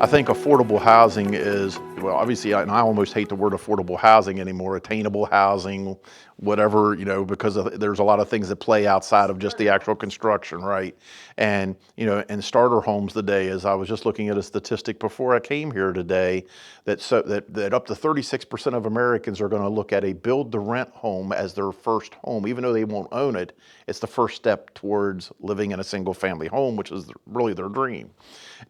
I think affordable housing is, well, obviously, and I almost hate the word affordable housing anymore, attainable housing, whatever, because there's a lot of things that play outside of just the actual construction, right? And, in starter homes today, as I was just looking at a statistic before I came here today, that up to 36% of Americans are going to look at a build to rent home as their first home, even though they won't own it. It's the first step towards living in a single family home, which is really their dream.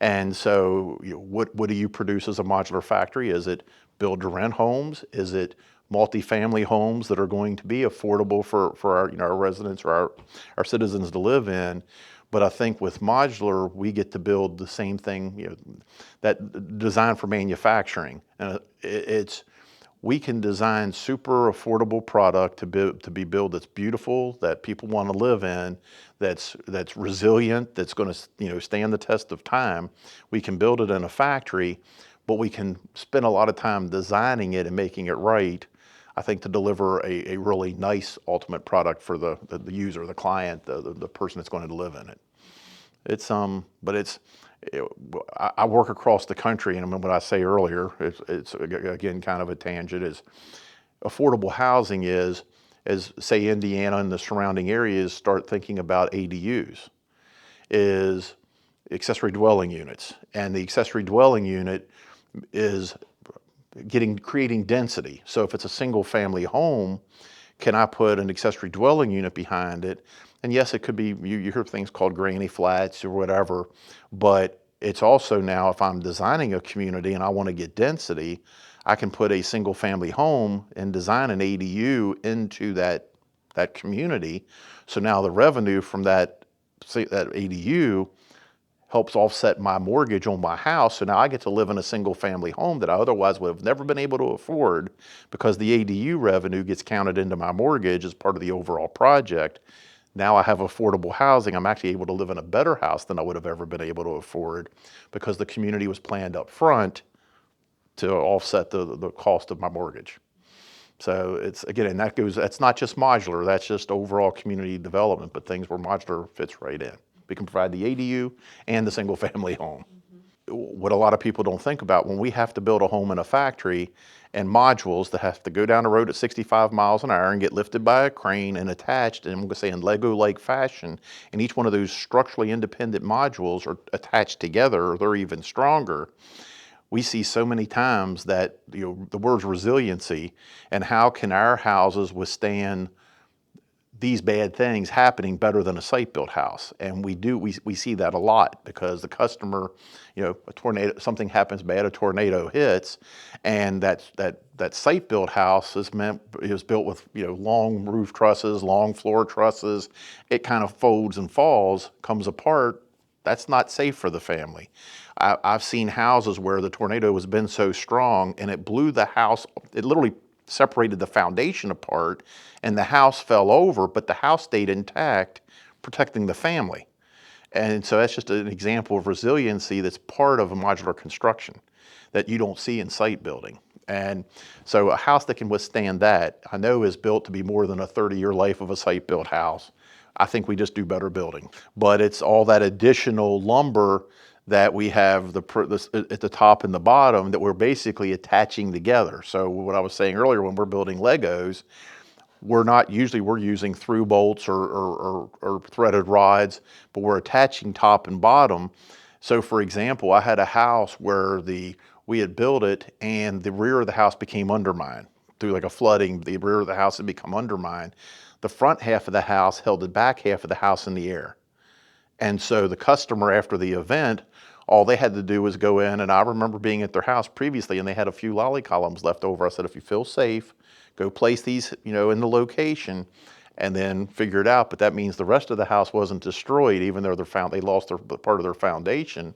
And so, what do you produce as a modular factory? Is it build to rent homes? Is it multifamily homes that are going to be affordable for our, our residents or our citizens to live in? But I think with modular, we get to build the same thing, that design for manufacturing. We can design super affordable product to be built that's beautiful, that people want to live in, that's resilient, that's going to stand the test of time. We can build it in a factory, but we can spend a lot of time designing it and making it right, I think, to deliver a really nice ultimate product for the user, the client, the person that's going to live in it. I work across the country, and what I say earlier, it's again kind of a tangent, is affordable housing is, as say Indiana and the surrounding areas start thinking about ADUs, is accessory dwelling units. And the accessory dwelling unit is creating density. So if it's a single family home, can I put an accessory dwelling unit behind it? And yes, it could be, you hear things called granny flats or whatever, but it's also now, if I'm designing a community and I want to get density, I can put a single family home and design an ADU into that community. So now the revenue from that ADU helps offset my mortgage on my house. So now I get to live in a single family home that I otherwise would have never been able to afford, because the ADU revenue gets counted into my mortgage as part of the overall project. Now I have affordable housing. I'm actually able to live in a better house than I would have ever been able to afford, because the community was planned up front to offset the cost of my mortgage. So it's, again, and that's not just modular, that's just overall community development, but things where modular fits right in. We can provide the ADU and the single family home. What a lot of people don't think about, when we have to build a home in a factory and modules that have to go down the road at 65 miles an hour and get lifted by a crane and attached, and I'm going to say in Lego-like fashion, and each one of those structurally independent modules are attached together, or they're even stronger. We see so many times that, the word's resiliency, and how can our houses withstand these bad things happening better than a site-built house. And we see that a lot, because the customer, a tornado, something happens bad, a tornado hits, and that site-built house is built with, long roof trusses, long floor trusses. It kind of folds and falls, comes apart. That's not safe for the family. I've seen houses where the tornado has been so strong and it blew the house, it literally separated the foundation apart, and the house fell over, but the house stayed intact, protecting the family. And so that's just an example of resiliency that's part of a modular construction that you don't see in site building. And so a house that can withstand that, I know, is built to be more than a 30-year life of a site-built house. I think we just do better building. But it's all that additional lumber that we have at the top and the bottom that we're basically attaching together. So what I was saying earlier, when we're building Legos, we're using through bolts or threaded rods, but we're attaching top and bottom. So for example, I had a house where we had built it and the rear of the house became undermined. Through like a flooding, the rear of the house had become undermined. The front half of the house held the back half of the house in the air. And so the customer, after the event, all they had to do was go in, and I remember being at their house previously and they had a few lolly columns left over. I said, if you feel safe, go place these, in the location and then figure it out. But that means the rest of the house wasn't destroyed, even though they lost part of their foundation.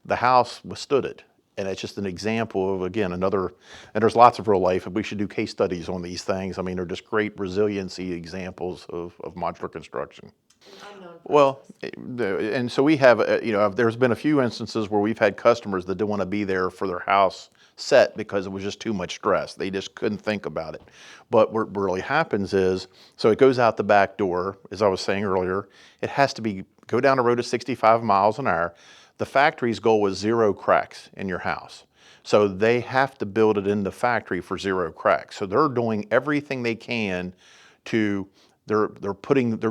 The house withstood it. And it's just an example of, again, and there's lots of real life, and we should do case studies on these things. I mean, they're just great resiliency examples of modular construction. An unknown Well, process. and so we have, there's been a few instances where we've had customers that didn't want to be there for their house set because it was just too much stress. They just couldn't think about it. But what really happens is, so it goes out the back door, as I was saying earlier, it has to go down the road at 65 miles an hour. The factory's goal was 0 cracks in your house. So they have to build it in the factory for 0 cracks. So they're doing everything they can to they're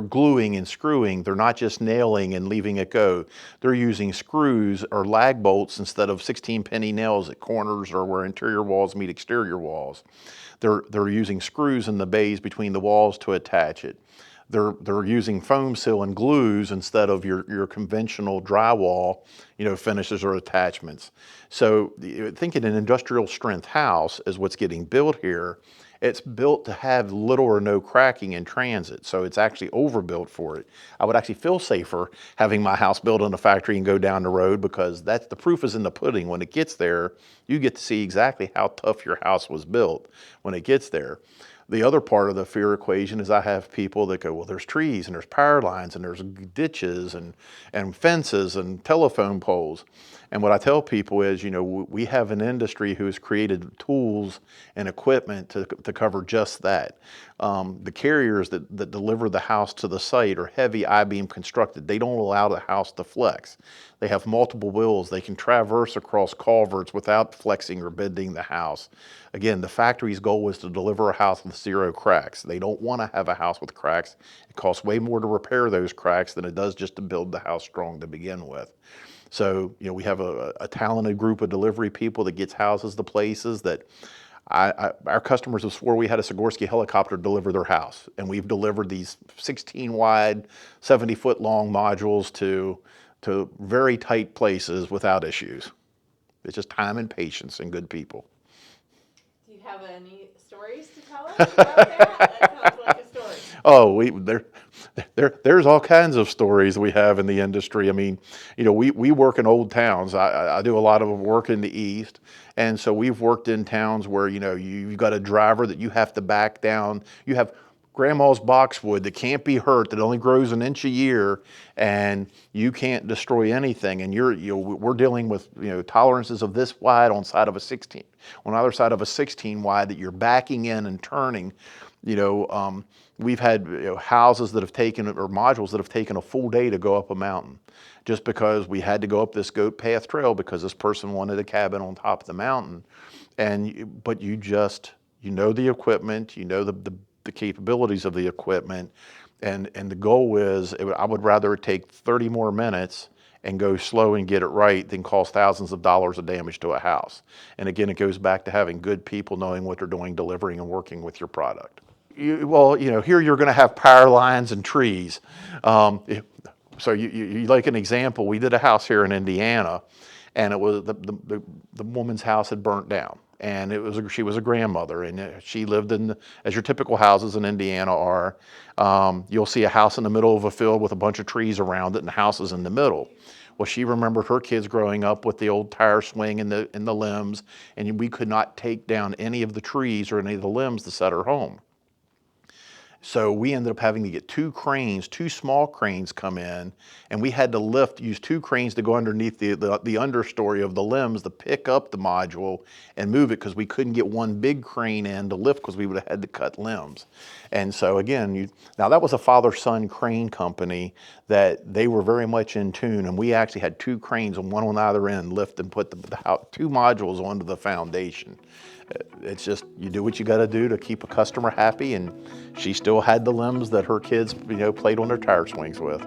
gluing and screwing. They're not just nailing and leaving it go. They're using screws or lag bolts instead of 16 penny nails at corners or where interior walls meet exterior walls. They're using screws in the bays between the walls to attach it. They're using foam seal and glues instead of your conventional drywall, finishes or attachments. So thinking an industrial strength house is what's getting built here. It's built to have little or no cracking in transit, so it's actually overbuilt for it. I would actually feel safer having my house built in a factory and go down the road, because that's the proof is in the pudding. When it gets there, you get to see exactly how tough your house was built when it gets there. The other part of the fear equation is I have people that go, well, there's trees and there's power lines and there's ditches and fences and telephone poles. And what I tell people is, we have an industry who has created tools and equipment to cover just that. The carriers that deliver the house to the site are heavy I-beam constructed. They don't allow the house to flex. They have multiple wheels. They can traverse across culverts without flexing or bending the house. Again, the factory's goal was to deliver a house with 0 cracks. They don't want to have a house with cracks. It costs way more to repair those cracks than it does just to build the house strong to begin with. So, we have a talented group of delivery people that gets houses to places that our customers have swore we had a Sikorsky helicopter deliver their house. And we've delivered these 16 wide, 70-foot long modules to very tight places without issues. It's just time and patience and good people. Do you have any stories to tell us about that? That sounds like a story. Oh, there's all kinds of stories we have in the industry. I mean, we work in old towns. I do a lot of work in the East. And so we've worked in towns where, you've got a driver that you have to back down. You have grandma's boxwood that can't be hurt, that only grows an inch a year, and you can't destroy anything. And we're dealing with, tolerances of this wide on either side of a 16 wide that you're backing in and turning. We've had houses that have taken, or modules that have taken a full day to go up a mountain, just because we had to go up this goat path trail because this person wanted a cabin on top of the mountain. But you know the equipment, the capabilities of the equipment, and the goal is, I would rather it take 30 more minutes and go slow and get it right than cost thousands of dollars of damage to a house. And again, it goes back to having good people knowing what they're doing, delivering and working with your product. Here you're going to have power lines and trees. So you like an example, we did a house here in Indiana, and it was the woman's house had burnt down. And she was a grandmother, and she lived as your typical houses in Indiana are. You'll see a house in the middle of a field with a bunch of trees around it and houses in the middle. Well, she remembered her kids growing up with the old tire swing and the limbs, and we could not take down any of the trees or any of the limbs to set her home. So we ended up having to get 2 small cranes come in, and we had to use 2 cranes to go underneath the understory of the limbs to pick up the module and move it, because we couldn't get one big crane in to lift because we would have had to cut limbs. And so again, now that was a father-son crane company that they were very much in tune, and we actually had 2 cranes and one on either end lift and put the 2 modules onto the foundation. It's just, you do what you got to do to keep a customer happy, and she still had the limbs that her kids, played on their tire swings with.